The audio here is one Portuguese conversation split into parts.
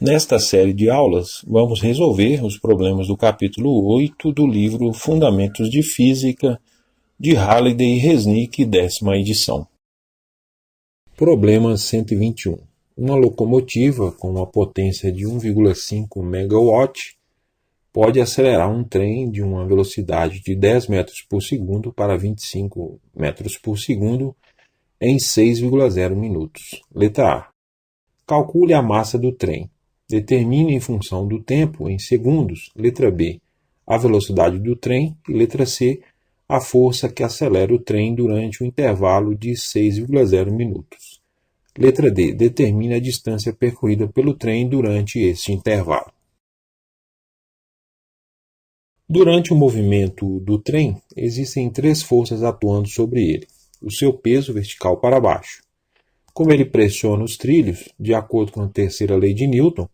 Nesta série de aulas, vamos resolver os problemas do capítulo 8 do livro Fundamentos de Física, de Halliday e Resnick, 10ª edição. Problema 121. Uma locomotiva com uma potência de 1,5 MW pode acelerar um trem de uma velocidade de 10 metros por segundo para 25 metros por segundo em 6,0 minutos. Letra A. Calcule a massa do trem. Determine em função do tempo em segundos. Letra B. A velocidade do trem. E letra C. A força que acelera o trem durante o intervalo de 6,0 minutos. Letra D. Determine a distância percorrida pelo trem durante este intervalo. Durante o movimento do trem, existem 3 forças atuando sobre ele. O seu peso vertical para baixo. Como ele pressiona os trilhos, de acordo com a terceira lei de Newton,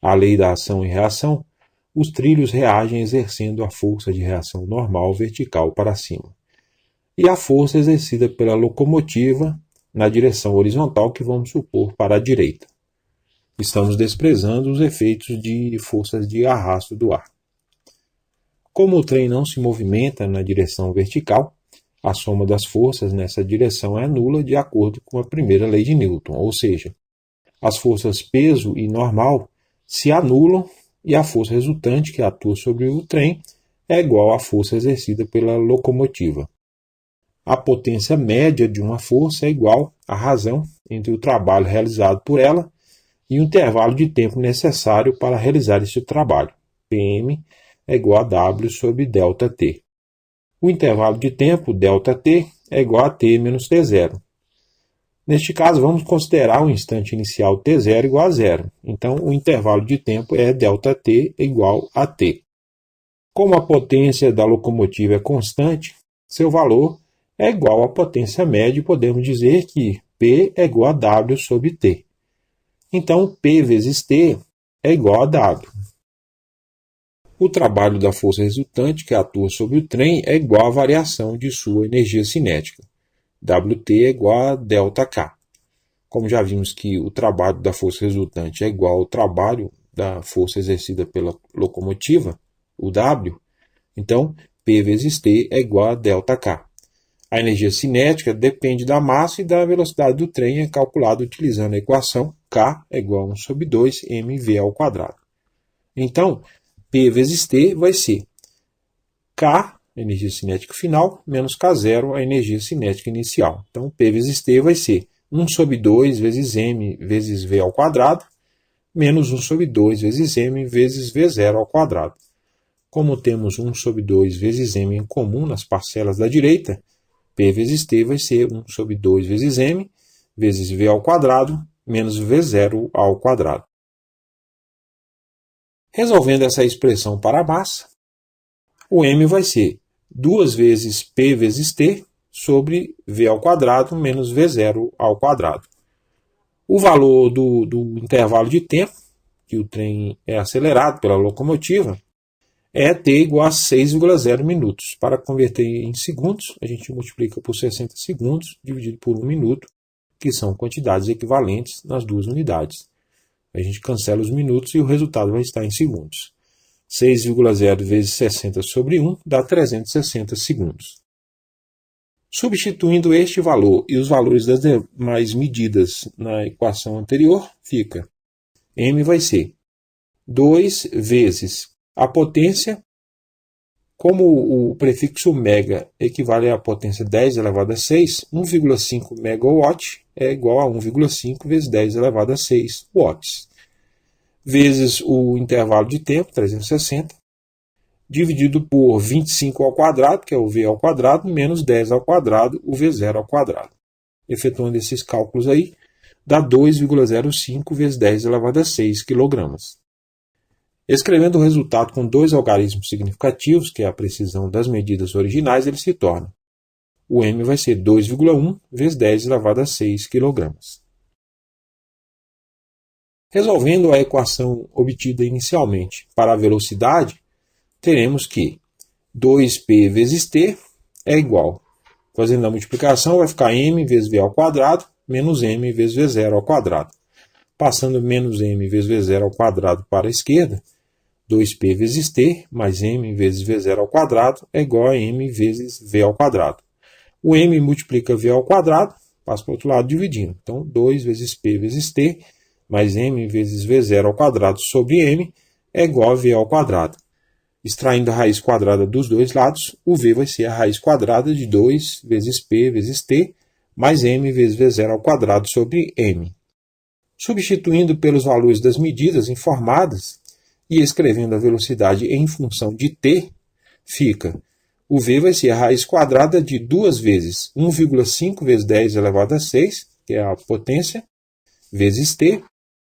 a lei da ação e reação, os trilhos reagem exercendo a força de reação normal vertical para cima. E a força exercida pela locomotiva na direção horizontal que vamos supor para a direita. Estamos desprezando os efeitos de forças de arrasto do ar. Como o trem não se movimenta na direção vertical, a soma das forças nessa direção é nula de acordo com a primeira lei de Newton, ou seja, as forças peso e normal se anulam e a força resultante que atua sobre o trem é igual à força exercida pela locomotiva. A potência média de uma força é igual à razão entre o trabalho realizado por ela e o intervalo de tempo necessário para realizar esse trabalho. Pm é igual a W sobre ΔT. O intervalo de tempo, ΔT, é igual a T menos T0. Neste caso, vamos considerar o instante inicial T0 igual a 0. Então, o intervalo de tempo é ΔT igual a T. Como a potência da locomotiva é constante, seu valor é igual à potência média e podemos dizer que P é igual a W sobre T. Então, P vezes T é igual a W. O trabalho da força resultante que atua sobre o trem é igual à variação de sua energia cinética. Wt é igual a ΔK. Como já vimos que o trabalho da força resultante é igual ao trabalho da força exercida pela locomotiva, o W, então P vezes T é igual a ΔK. A energia cinética depende da massa e da velocidade do trem é calculada utilizando a equação K é igual a 1 sobre 2 mv ao quadrado. Então, P vezes T vai ser K, energia cinética final, menos K0, a energia cinética inicial. Então, P vezes T vai ser 1 sobre 2 vezes m vezes v ao quadrado, menos 1 sobre 2 vezes m vezes v0 ao quadrado. Como temos 1 sobre 2 vezes m em comum nas parcelas da direita, P vezes T vai ser 1 sobre 2 vezes m vezes v ao quadrado, menos v0 ao quadrado. Resolvendo essa expressão para a massa, o m vai ser 2 vezes P vezes T sobre v ao quadrado menos v0 ao quadrado. O valor do intervalo de tempo que o trem é acelerado pela locomotiva é t igual a 6,0 minutos. Para converter em segundos, a gente multiplica por 60 segundos dividido por 1 minuto, que são quantidades equivalentes nas duas unidades. A gente cancela os minutos e o resultado vai estar em segundos. 6,0 vezes 60 sobre 1 dá 360 segundos. Substituindo este valor e os valores das demais medidas na equação anterior, fica m vai ser 2 vezes a potência, como o prefixo mega equivale à potência 10 elevado a 6, 1,5 megawatt é igual a 1,5 vezes 10 elevado a 6 watts, vezes o intervalo de tempo, 360, dividido por 25 ao quadrado, que é o v ao quadrado, menos 10 ao quadrado, o v0 ao quadrado. Efetuando esses cálculos aí, dá 2,05 vezes 10 elevado a 6 kg. Escrevendo o resultado com 2 algarismos significativos, que é a precisão das medidas originais, ele se torna. O m vai ser 2,1 vezes 10 elevado a 6 kg. Resolvendo a equação obtida inicialmente para a velocidade, teremos que 2p vezes t é igual. Fazendo a multiplicação, vai ficar m vezes v ao quadrado menos m vezes v0 ao quadrado. Passando menos m vezes v0 ao quadrado para a esquerda, 2p vezes t mais m vezes v0 ao quadrado é igual a m vezes v ao quadrado. O m multiplica v ao quadrado, passa para o outro lado dividindo. Então, 2 vezes p vezes t mais m vezes v0 ao quadrado sobre m é igual a v ao quadrado. Extraindo a raiz quadrada dos dois lados, o v vai ser a raiz quadrada de 2 vezes p vezes t mais m vezes v0 ao quadrado sobre m. Substituindo pelos valores das medidas informadas e escrevendo a velocidade em função de t, fica o v vai ser a raiz quadrada de 2 vezes 1,5 vezes 10 elevado a 6, que é a potência, vezes t,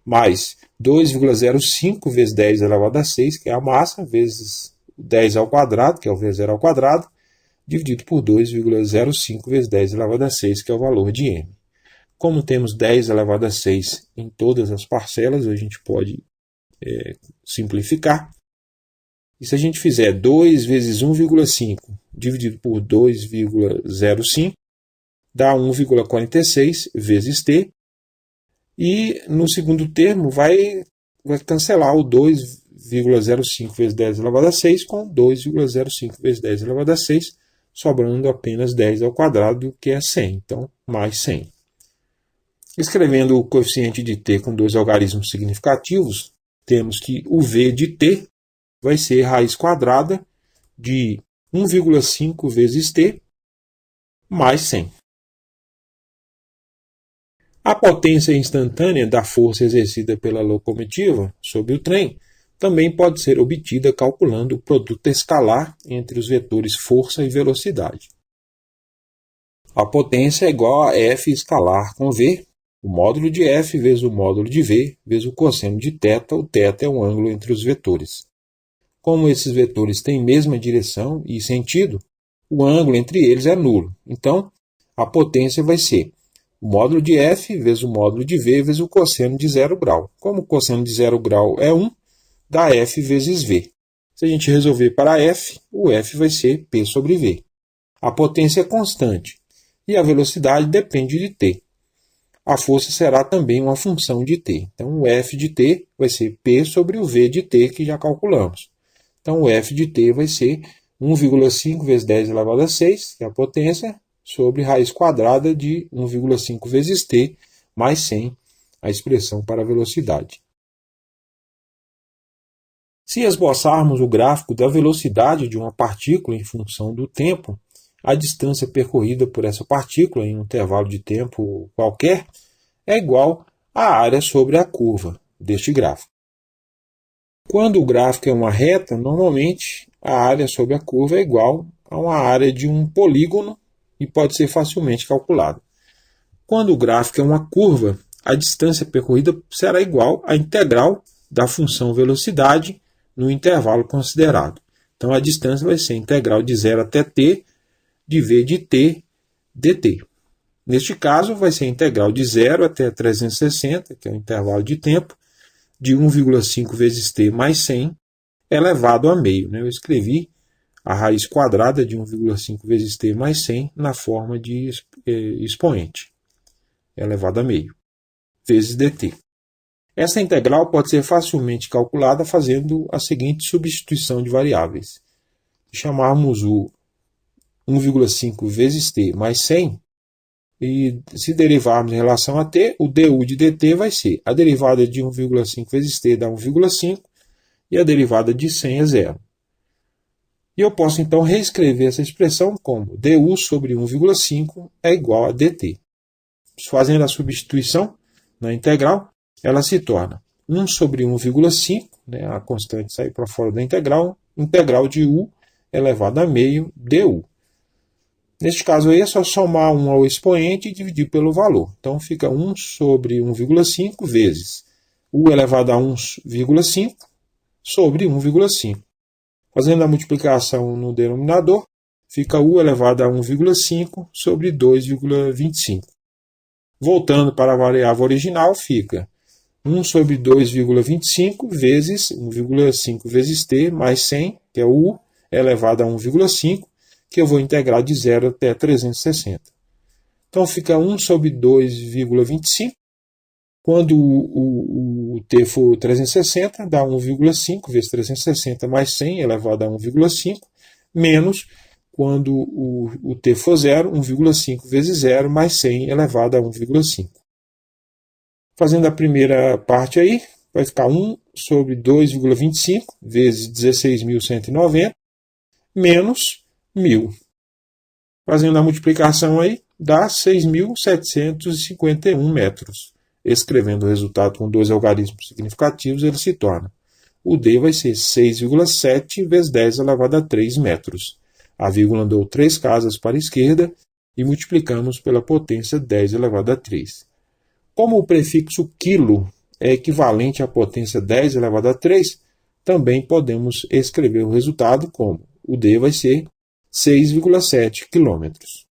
mais 2,05 vezes 10 elevado a 6, que é a massa, vezes 10 ao quadrado, que é o v0 ao quadrado, dividido por 2,05 vezes 10 elevado a 6, que é o valor de m. Como temos 10 elevado a 6 em todas as parcelas, a gente pode simplificar. E se a gente fizer 2 vezes 1,5 dividido por 2,05, dá 1,46 vezes t. E no segundo termo vai cancelar o 2,05 vezes 10 elevado a 6 com 2,05 vezes 10 elevado a 6, sobrando apenas 10 ao quadrado, que é 100. Então, mais 100. Escrevendo o coeficiente de t com dois algarismos significativos, temos que o v de t vai ser raiz quadrada de 1,5 vezes t mais 100. A potência instantânea da força exercida pela locomotiva sobre o trem também pode ser obtida calculando o produto escalar entre os vetores força e velocidade. A potência é igual a F escalar com V, o módulo de F vezes o módulo de V vezes o cosseno de θ. O θ é um ângulo entre os vetores. Como esses vetores têm mesma direção e sentido, o ângulo entre eles é nulo. Então, a potência vai ser o módulo de F vezes o módulo de V vezes o cosseno de 0 grau. Como o cosseno de 0 grau é 1, dá F vezes V. Se a gente resolver para F, o F vai ser P sobre V. A potência é constante e a velocidade depende de T. A força será também uma função de T. Então, o F de T vai ser P sobre o V de T, que já calculamos. Então, o F de T vai ser 1,5 vezes 10 elevado a 6, que é a potência, sobre raiz quadrada de 1,5 vezes t, mais 100, a expressão para a velocidade. Se esboçarmos o gráfico da velocidade de uma partícula em função do tempo, a distância percorrida por essa partícula em um intervalo de tempo qualquer é igual à área sobre a curva deste gráfico. Quando o gráfico é uma reta, normalmente a área sobre a curva é igual a uma área de um polígono e pode ser facilmente calculado. Quando o gráfico é uma curva, a distância percorrida será igual à integral da função velocidade no intervalo considerado. Então, a distância vai ser a integral de 0 até t de v de t dt. Neste caso, vai ser a integral de 0 até 360, que é o intervalo de tempo, de 1,5 vezes t mais 100 elevado a meio. Eu escrevi a raiz quadrada de 1,5 vezes t mais 100 na forma de expoente, elevado a meio, vezes dt. Essa integral pode ser facilmente calculada fazendo a seguinte substituição de variáveis. Se chamarmos o 1,5 vezes t mais 100, e se derivarmos em relação a t, o du de dt vai ser a derivada de 1,5 vezes t dá 1,5 e a derivada de 100 é 0. E eu posso então reescrever essa expressão como du sobre 1,5 é igual a dt. Fazendo a substituição na integral, ela se torna 1 sobre 1,5, a constante sai para fora da integral de u elevado a meio du. Neste caso aí é só somar 1 ao expoente e dividir pelo valor. Então fica 1 sobre 1,5 vezes u elevado a 1,5 sobre 1,5. Fazendo a multiplicação no denominador, fica u elevado a 1,5 sobre 2,25. Voltando para a variável original, fica 1 sobre 2,25 vezes 1,5 vezes t mais 100, que é o u, elevado a 1,5, que eu vou integrar de 0 até 360. Então fica 1 sobre 2,25 Quando o T for 360, dá 1,5 vezes 360 mais 100 elevado a 1,5, menos quando o T for 0, 1,5 vezes 0 mais 100 elevado a 1,5. Fazendo a primeira parte aí, vai ficar 1 sobre 2,25 vezes 16.190 menos 1.000. Fazendo a multiplicação aí, dá 6.751 metros. Escrevendo o resultado com dois algarismos significativos, ele se torna: o D vai ser 6,7 vezes 10 elevado a 3 metros. A vírgula andou 3 casas para a esquerda e multiplicamos pela potência 10 elevado a 3. Como o prefixo quilo é equivalente à potência 10 elevado a 3, também podemos escrever o resultado como: o D vai ser 6,7 quilômetros.